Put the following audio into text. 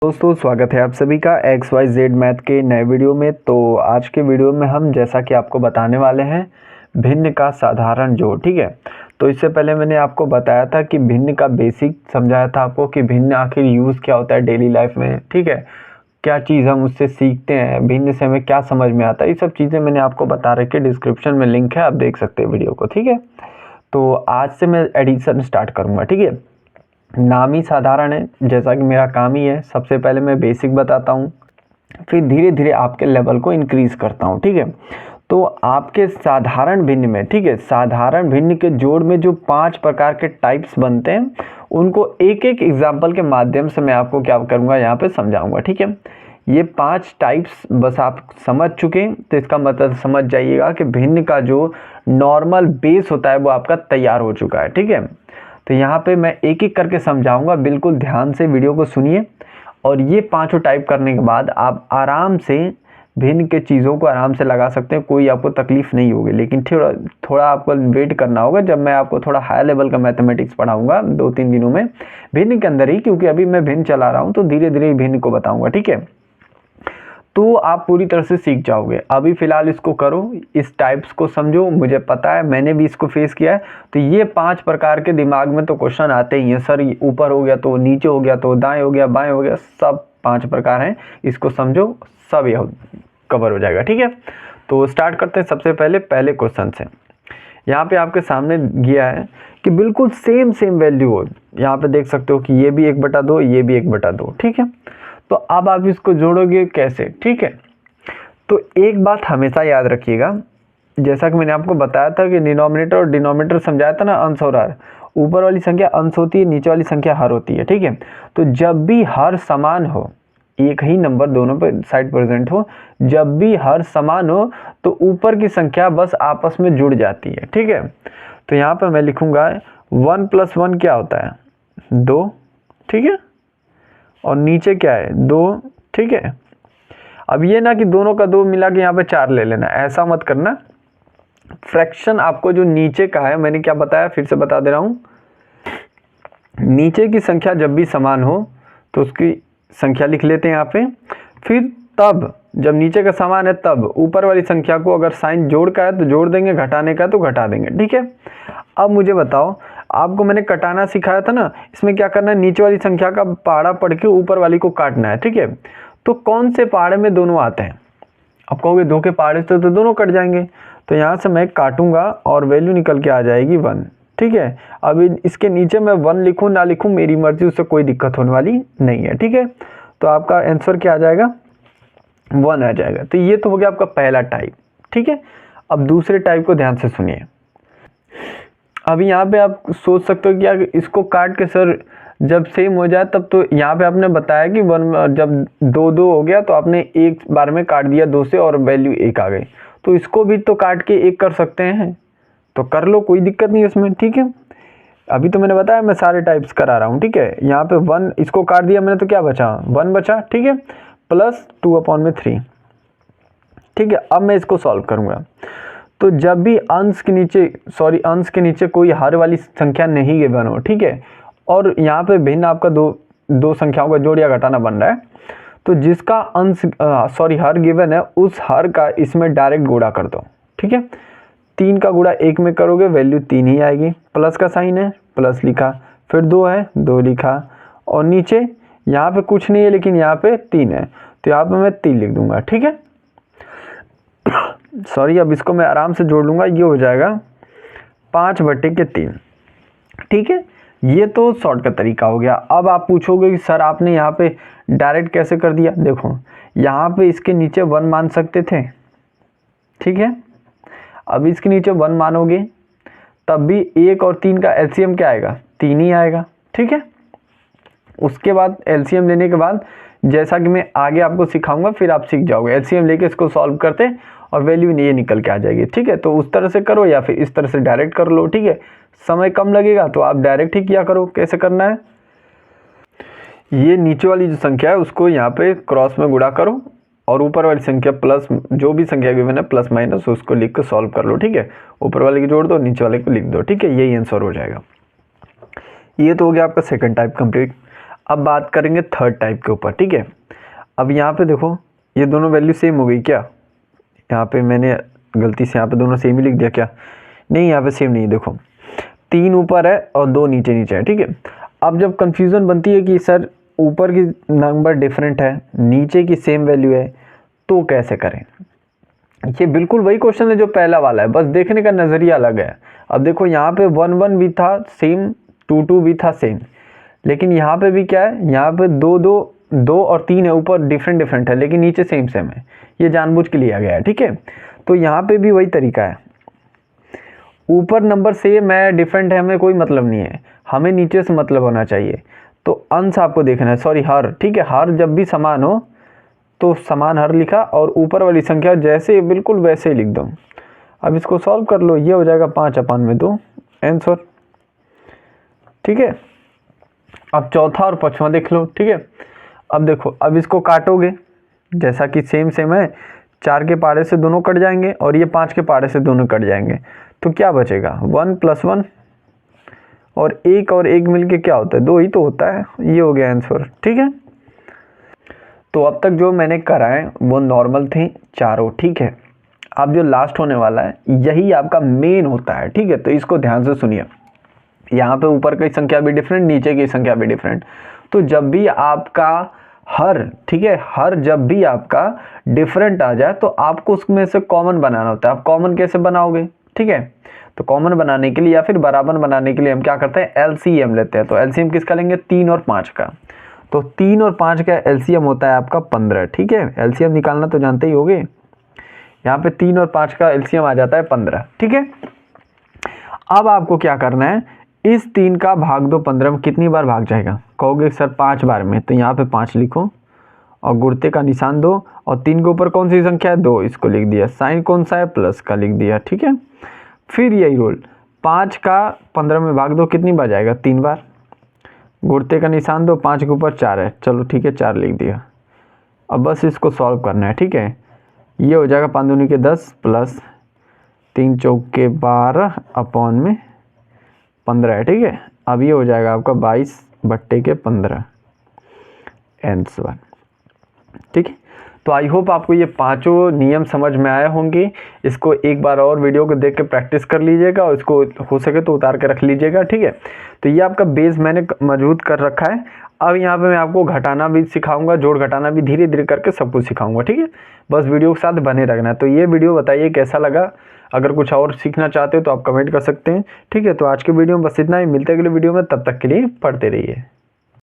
दोस्तों स्वागत है आप सभी का XYZ मैथ के नए वीडियो में। तो आज के वीडियो में हम जैसा कि आपको बताने वाले हैं भिन्न का साधारण जोड़। ठीक है, तो इससे पहले मैंने आपको बताया था कि भिन्न का बेसिक समझाया था आपको कि भिन्न आखिर यूज़ क्या होता है डेली लाइफ में। ठीक है, क्या चीज़ हम उससे सीखते हैं, भिन्न से हमें क्या समझ में आता है, ये सब चीज़ें मैंने आपको बता रखी है। डिस्क्रिप्शन में लिंक है, आप देख सकते हैं वीडियो को। ठीक है, तो आज से मैं एडिशन स्टार्ट करूँगा। ठीक है, नाम ही साधारण है, जैसा कि मेरा काम ही है। सबसे पहले मैं बेसिक बताता हूँ, फिर धीरे धीरे आपके लेवल को इंक्रीज़ करता हूँ। ठीक है, तो आपके साधारण भिन्न में, ठीक है, साधारण भिन्न के जोड़ में जो 5 प्रकार के टाइप्स बनते हैं उनको एक एक एग्जाम्पल के माध्यम से मैं आपको क्या करूँगा, यहाँ पे समझाऊँगा। ठीक है, ये 5 टाइप्स बस आप समझ चुके तो इसका मतलब समझ जाइएगा कि भिन्न का जो नॉर्मल बेस होता है वो आपका तैयार हो चुका है। ठीक है, तो यहाँ पे मैं एक एक करके समझाऊंगा, बिल्कुल ध्यान से वीडियो को सुनिए। और ये 5 टाइप करने के बाद आप आराम से भिन्न के चीज़ों को आराम से लगा सकते हैं, कोई आपको तकलीफ नहीं होगी। लेकिन थोड़ा आपको वेट करना होगा जब मैं आपको थोड़ा हाई लेवल का मैथमेटिक्स पढ़ाऊंगा 2-3 दिनों में भिन्न के अंदर ही, क्योंकि अभी मैं भिन्न चला रहा हूँ तो धीरे धीरे भिन्न को बताऊँगा। ठीक है, तो आप पूरी तरह से सीख जाओगे। अभी फ़िलहाल इसको करो, इस टाइप्स को समझो। मुझे पता है, मैंने भी इसको फेस किया है। तो ये 5 प्रकार के दिमाग में तो क्वेश्चन आते ही हैं, सर ऊपर हो गया तो नीचे हो गया तो दाएं हो गया बाएं हो गया, सब 5 प्रकार हैं। इसको समझो, सब ये कवर हो जाएगा। ठीक है, तो स्टार्ट करते हैं सबसे पहले क्वेश्चन से। यहाँ पे आपके सामने गया है कि बिल्कुल सेम वैल्यू हो। यहाँ पे देख सकते हो कि ये भी 1/2, ये भी 1/2। ठीक है, तो अब आप इसको जोड़ोगे कैसे? ठीक है, तो एक बात हमेशा याद रखिएगा, जैसा कि मैंने आपको बताया था कि डिनोमिनेटर और डिनोमिनेटर समझाया था ना, अंश और हर। ऊपर वाली संख्या अंश होती है, नीचे वाली संख्या हर होती है। ठीक है, तो जब भी हर समान हो, एक ही नंबर दोनों पे साइड प्रेजेंट हो, जब भी हर समान हो तो ऊपर की संख्या बस आपस में जुड़ जाती है। ठीक है, तो यहाँ पर मैं लिखूंगा 1 + 1 क्या होता है? 2। ठीक है, और नीचे क्या है? 2। ठीक है, अब ये ना कि दोनों का 2 मिला के यहाँ पे 4 ले लेना, ऐसा मत करना। फ्रैक्शन आपको जो नीचे का है, मैंने क्या बताया फिर से बता दे रहा हूँ, नीचे की संख्या जब भी समान हो तो उसकी संख्या लिख लेते हैं यहाँ पे। फिर तब जब नीचे का समान है तब ऊपर वाली संख्या को अगर साइन जोड़ का है तो जोड़ देंगे, घटाने का है तो घटा देंगे। ठीक है, अब मुझे बताओ, आपको मैंने कटाना सिखाया था ना, इसमें क्या करना है, नीचे वाली संख्या का पहाड़ा पढ़ के ऊपर वाली को काटना है। ठीक है, तो कौन से पहाड़े में दोनों आते हैं? आप कहोगे 2 के पहाड़े से तो दोनों कट जाएंगे, तो यहाँ से मैं काटूंगा और वैल्यू निकल के आ जाएगी 1। ठीक है, अब इसके नीचे मैं 1 लिखूँ ना लिखूँ मेरी मर्जी, उससे कोई दिक्कत होने वाली नहीं है। ठीक है, तो आपका आंसर क्या आ जाएगा? 1 आ जाएगा। तो ये तो हो गया आपका पहला टाइप। ठीक है, अब दूसरे टाइप को ध्यान से सुनिए। अभी यहाँ पे आप सोच सकते हो कि यार इसको काट के सर जब सेम हो जाए तब, तो यहाँ पे आपने बताया कि 1 जब 2 हो गया तो आपने एक बार में काट दिया 2 से और वैल्यू 1 आ गई, तो इसको भी तो काट के 1 कर सकते हैं, तो कर लो, कोई दिक्कत नहीं इसमें। ठीक है, अभी तो मैंने बताया मैं सारे टाइप्स करा रहा हूँ। ठीक है, यहाँ पे 1 इसको काट दिया मैंने तो क्या बचा? 1 बचा। ठीक है, प्लस 2/3। ठीक है, अब मैं इसको सॉल्व करूँगा। तो जब भी अंश के नीचे कोई हर वाली संख्या नहीं गिवन हो, ठीक है, और यहाँ पे भिन्न आपका दो संख्याओं का जोड़ या घटाना बन रहा है, तो जिसका हर गिवन है उस हर का इसमें डायरेक्ट गुणा कर दो। ठीक है, 3 का गुणा 1 में करोगे वैल्यू 3 ही आएगी, प्लस का साइन है प्लस लिखा, फिर 2 है 2 लिखा, और नीचे यहाँ पे कुछ नहीं है लेकिन यहाँ पे 3 है तो यहाँ पे मैं 3 लिख दूंगा। ठीक है, अब इसको मैं आराम से जोड़ लूँगा, ये हो जाएगा 5/3। ठीक है, ये तो शॉर्ट का तरीका हो गया। अब आप पूछोगे कि सर आपने यहाँ पे डायरेक्ट कैसे कर दिया? देखो, यहाँ पे इसके नीचे 1 मान सकते थे। ठीक है, अब इसके नीचे 1 मानोगे तब भी 1 और 3 का एलसीएम क्या आएगा? 3 ही आएगा। ठीक है, उसके बाद एलसीएम लेने के बाद जैसा कि मैं आगे आपको सिखाऊंगा फिर आप सीख जाओगे, एलसीएम लेके इसको सॉल्व करते और वैल्यू ये निकल के आ जाएगी। ठीक है, तो उस तरह से करो या फिर इस तरह से डायरेक्ट कर लो। ठीक है, समय कम लगेगा तो आप डायरेक्ट ही किया करो। कैसे करना है, ये नीचे वाली जो संख्या है उसको यहाँ पे क्रॉस में गुणा करो और ऊपर वाली संख्या प्लस, जो भी संख्या गिवन है प्लस माइनस, उसको लिख कर सॉल्व कर लो। ठीक है, ऊपर वाले को जोड़ दो, नीचे वाले को लिख दो। ठीक है, यही आंसर हो जाएगा। ये तो हो गया आपका सेकंड टाइप कंप्लीट। अब बात करेंगे थर्ड टाइप के ऊपर, ठीक है। अब यहाँ पे देखो ये दोनों वैल्यू सेम हो गई क्या, यहाँ पे मैंने गलती से यहाँ पे दोनों सेम ही लिख दिया क्या, नहीं यहाँ पे सेम नहीं है। देखो 3 ऊपर है और 2 नीचे नीचे है, ठीक है। अब जब कंफ्यूजन बनती है कि सर ऊपर की नंबर डिफरेंट है नीचे की सेम वैल्यू है तो कैसे करें, ये बिल्कुल वही क्वेश्चन है जो पहला वाला है, बस देखने का नज़रिया अलग है। अब देखो यहाँ पे 1 1 भी था सेम, 2 2 भी था सेम, लेकिन यहाँ पे भी क्या है, यहाँ पे 2 2 2 और 3 है, ऊपर डिफरेंट डिफरेंट है लेकिन नीचे सेम सेम है, ये जानबूझ के लिया गया है, ठीक है। तो यहाँ पे भी वही तरीका है, ऊपर नंबर सेम है डिफरेंट है हमें कोई मतलब नहीं है, हमें नीचे से मतलब होना चाहिए। तो अंश आपको देखना है, सॉरी हर, ठीक है। हर जब भी समान हो तो समान हर लिखा और ऊपर वाली संख्या जैसे बिल्कुल वैसे ही लिख दो। अब इसको सॉल्व कर लो, ये हो जाएगा 5/2 आंसर, ठीक है। अब चौथा और पांचवा देख लो, ठीक है। अब देखो अब इसको काटोगे, जैसा कि सेम सेम है, 4 के पारे से दोनों कट जाएंगे और ये 5 के पारे से दोनों कट जाएंगे, तो क्या बचेगा 1 + 1 और 1 मिलके क्या होता है 2 ही तो होता है, ये हो गया आंसर, ठीक है। तो अब तक जो मैंने कराए वो नॉर्मल थे चारों, ठीक है। अब जो लास्ट होने वाला है यही आपका मेन होता है, ठीक है। तो इसको ध्यान से सुनिए, यहाँ पे ऊपर की संख्या भी डिफरेंट नीचे की संख्या भी डिफरेंट, तो जब भी आपका हर, ठीक है, हर जब भी आपका डिफरेंट आ जाए तो आपको उसमें से कॉमन बनाना होता है। आप कॉमन कैसे बनाओगे, ठीक है। तो कॉमन बनाने के लिए या फिर बराबर बनाने के लिए हम क्या करते हैं, एलसीएम लेते हैं। तो एलसीएम किसका लेंगे, 3 और 5 का। तो 3 और 5 का एलसीएम होता है आपका 15, ठीक है। एलसीएम निकालना तो जानते ही होगे, यहाँ पे 3 और 5 का एलसीएम आ जाता है 15, ठीक है। अब आपको क्या करना है, इस 3 का भाग दो 15 में, कितनी बार भाग जाएगा, कहोगे सर 5 बार में, तो यहाँ पे 5 लिखो और गुणते का निशान दो और 3 के ऊपर कौन सी संख्या है 2, इसको लिख दिया, साइन कौन सा है प्लस का लिख दिया, ठीक है। फिर यही रूल, 5 का 15 में भाग दो, कितनी बार जाएगा 3 बार, गुणते का निशान दो, 5 के ऊपर 4 है, चलो ठीक है 4 लिख दिया। अब बस इसको सॉल्व करना है, ठीक है। ये हो जाएगा 5 दूनी के 10 प्लस 3 चौके 12 अपॉन में 15 है, ठीक है। अब ये हो जाएगा आपका 22/15 आंसर, ठीक है। तो आई होप आपको ये पांचों नियम समझ में आए होंगे। इसको एक बार और वीडियो को देख के प्रैक्टिस कर लीजिएगा और इसको हो सके तो उतार के रख लीजिएगा, ठीक है। तो ये आपका बेस मैंने मजबूत कर रखा है। अब यहाँ पे मैं आपको घटाना भी सिखाऊंगा, जोड़ घटाना भी धीरे धीरे करके सब कुछ सिखाऊंगा, ठीक है। बस वीडियो के साथ बने रहना। तो ये वीडियो बताइए कैसा लगा, अगर कुछ और सीखना चाहते हो तो आप कमेंट कर सकते हैं, ठीक है। तो आज के वीडियो में बस इतना ही, मिलते हैं अगले वीडियो में, तब तक के लिए पढ़ते रहिए।